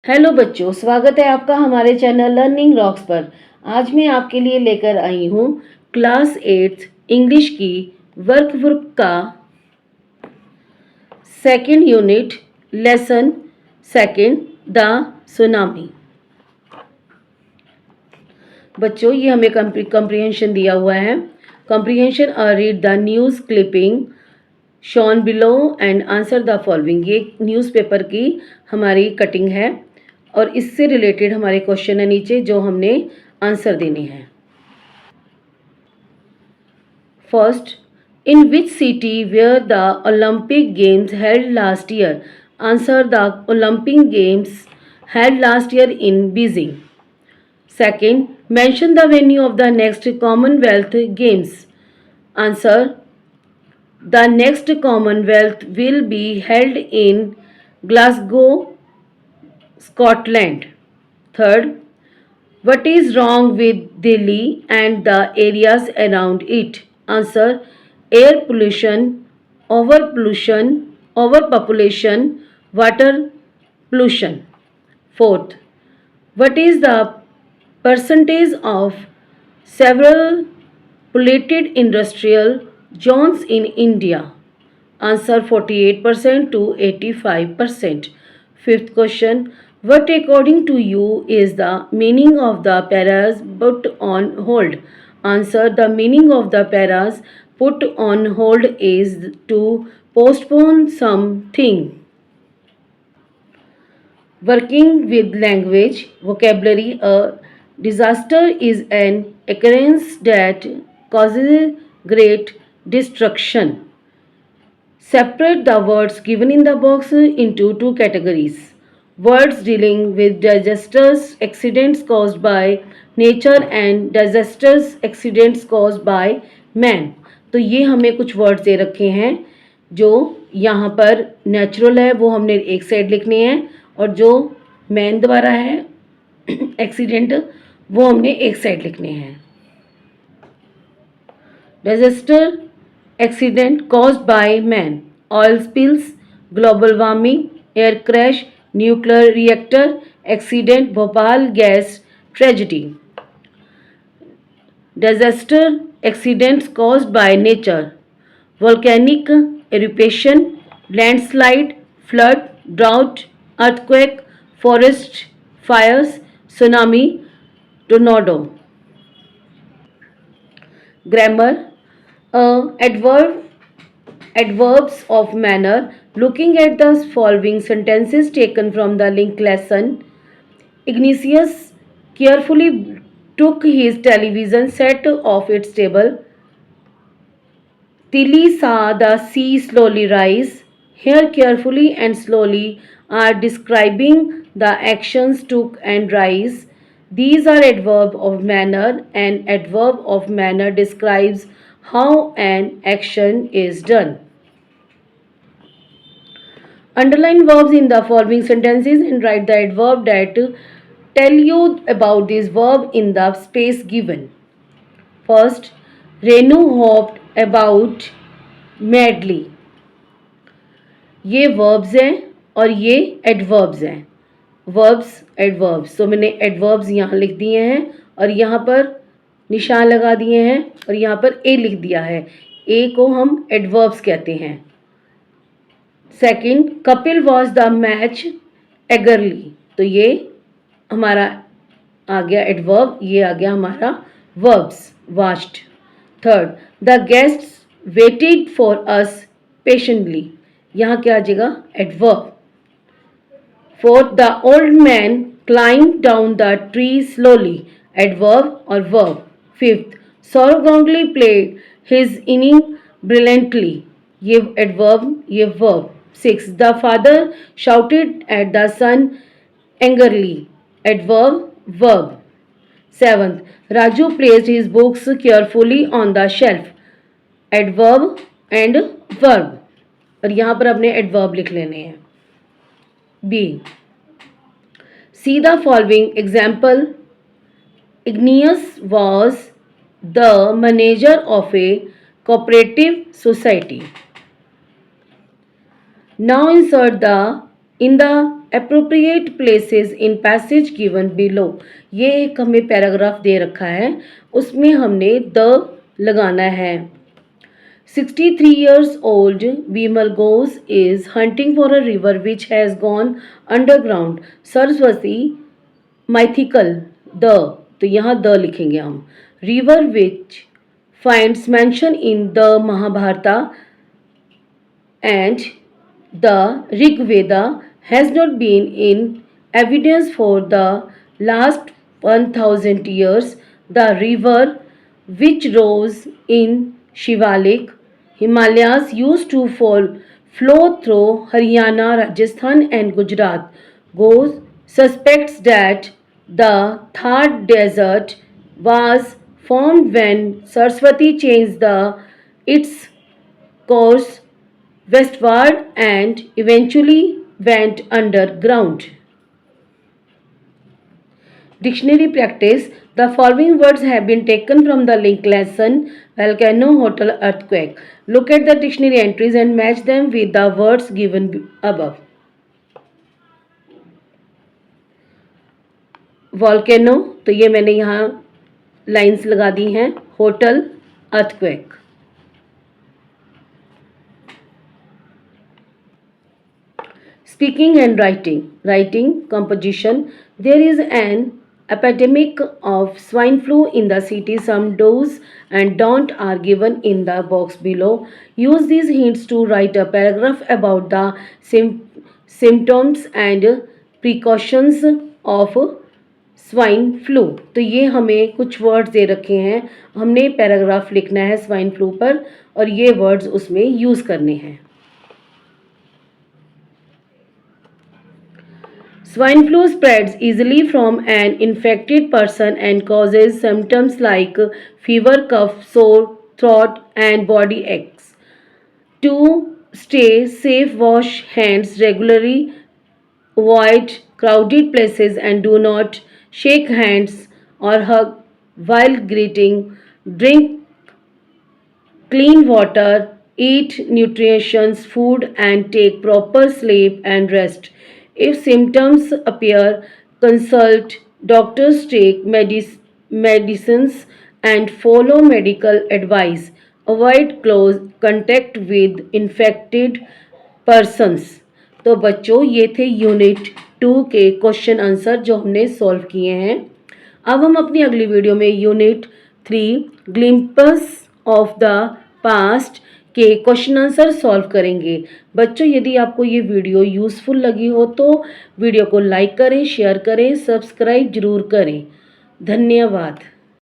Hello बच्चों, स्वागत है आपका हमारे चैनल लर्निंग रॉक्स पर। आज मैं आपके लिए लेकर आई हूँ क्लास 8 इंग्लिश की वर्कबुक का second unit lesson second the tsunami. बच्चों, ये हमें कंप्रीहेंशन दिया हुआ है। Comprehension read the news clipping shown below and answer the following. ये न्यूज़पेपर की हमारी कटिंग है और इससे रिलेटेड हमारे क्वेश्चन है नीचे जो हमने आंसर देने हैं। First, in which city where the Olympic games held last year? Answer, the Olympic games held last year in Beijing. Second, mention the venue of the next Commonwealth Games. Answer, the next Commonwealth will be held in Glasgow, Scotland. Third, what is wrong with Delhi and the areas around it? Answer, air pollution, overpopulation, water pollution. Fourth, what is the percentage of several polluted industrial zones in India? Answer, 48% to 85%. Fifth question, what according to you is the meaning of the paras put on hold? Answer, the meaning of the paras put on hold is to postpone something. Working with language vocabulary, a disaster is an occurrence that causes great destruction. Separate the words given in the box into two categories. Words dealing with disasters, accidents caused by nature and disasters, accidents caused by man. तो ये हमें कुछ words दे रखे हैं जो यहाँ पर natural है वो हमने एक साइड लिखने हैं और जो मैन द्वारा है एक्सीडेंट वो हमने एक साइड लिखने हैं। Disaster, accident caused by man, oil spills, global warming, air crash, nuclear reactor accident, Bhopal gas tragedy. Disaster, accidents caused by nature, volcanic eruption, landslide, flood, drought, earthquake, forest fires, tsunami, tornado. Grammar, adverbs of manner. Looking at the following sentences taken from the linked lesson, Ignatius carefully took his television set off its table. Tilly saw the sea slowly rise. Here, carefully and slowly are describing the actions took and rise. These are adverb of manner. An adverb of manner describes how an action is done. Underline verbs in the following sentences and write the adverb that tell you about this verb in the space given. First, Renu hopped about madly. ये verbs हैं और ये adverbs हैं. Verbs, adverbs. तो मैंने adverbs यहाँ लिख दिए हैं और यहाँ पर निशान लगा दिए हैं और यहाँ पर ए लिख दिया है. ए को हम adverbs कहते हैं. Second, Kapil watch the match eagerly. तो ये हमारा आ गया एडवर्ब, ये आ गया हमारा verbs, watched. Third, the guests waited for us patiently. यहाँ क्या आ जाएगा? Adverb. Fourth, the old man climb down the tree slowly. Adverb और verb. Fifth, Saurav Ganguly played his inning brilliantly. ये एडवर्ब, ये verb. Six, the father shouted at the son angrily. Adverb, verb. Seventh, Raju placed his books carefully on the shelf. Adverb and verb. और यहाँ पर अपने adverb लिख लेने हैं. B. See the following example. Igneous was the manager of a cooperative society. Now insert the in the appropriate places in passage given below। ये एक हमें पैराग्राफ दे रखा है, उसमें हमने द लगाना है। 63 years old Vimal Ghosh is hunting for a river which has gone underground। Saraswati mythical the, तो यहाँ द लिखेंगे हम। river which finds mention in the Mahabharata and the Rig Veda has not been in evidence for the last 1000 years। The river which rose in Shivalik Himalayas used to flow through Haryana, Rajasthan and Gujarat। Ghosh suspects that the Thar desert was formed when Saraswati changed its course westward and eventually went underground। Dictionary practice। The following words have been taken from the link lesson volcano, hotel, earthquake। Look at the dictionary entries and match them with the words given above। volcano, तो ये मैंने यहाँ lines लगा दी हैं। Hotel, earthquake। Speaking and writing। Writing composition। There is an epidemic of swine flu in the city। Some do's and don't are given in the box below। Use these hints to write a paragraph about the symptoms and precautions of swine flu. तो ये हमें कुछ words दे रखे हैं, हमने paragraph लिखना है swine flu पर और ये वर्ड्स उसमें यूज़ करने हैं। Swine flu spreads easily from an infected person and causes symptoms like fever, cough, sore throat and body aches। To stay safe, wash hands regularly, avoid crowded places and do not shake hands or hug while greeting। Drink clean water, eat nutritious food and take proper sleep and rest। If symptoms appear, consult doctors, take medicines and follow medical advice। Avoid close contact with infected persons। तो बच्चों ये थे unit 2 के question answer जो हमने solve किए हैं। अब हम अपनी अगली वीडियो में यूनिट 3 ग्लिम्पस ऑफ द पास्ट के क्वेश्चन आंसर सॉल्व करेंगे। बच्चों यदि आपको ये वीडियो यूज़फुल लगी हो तो वीडियो को लाइक करें, शेयर करें, सब्सक्राइब जरूर करें। धन्यवाद।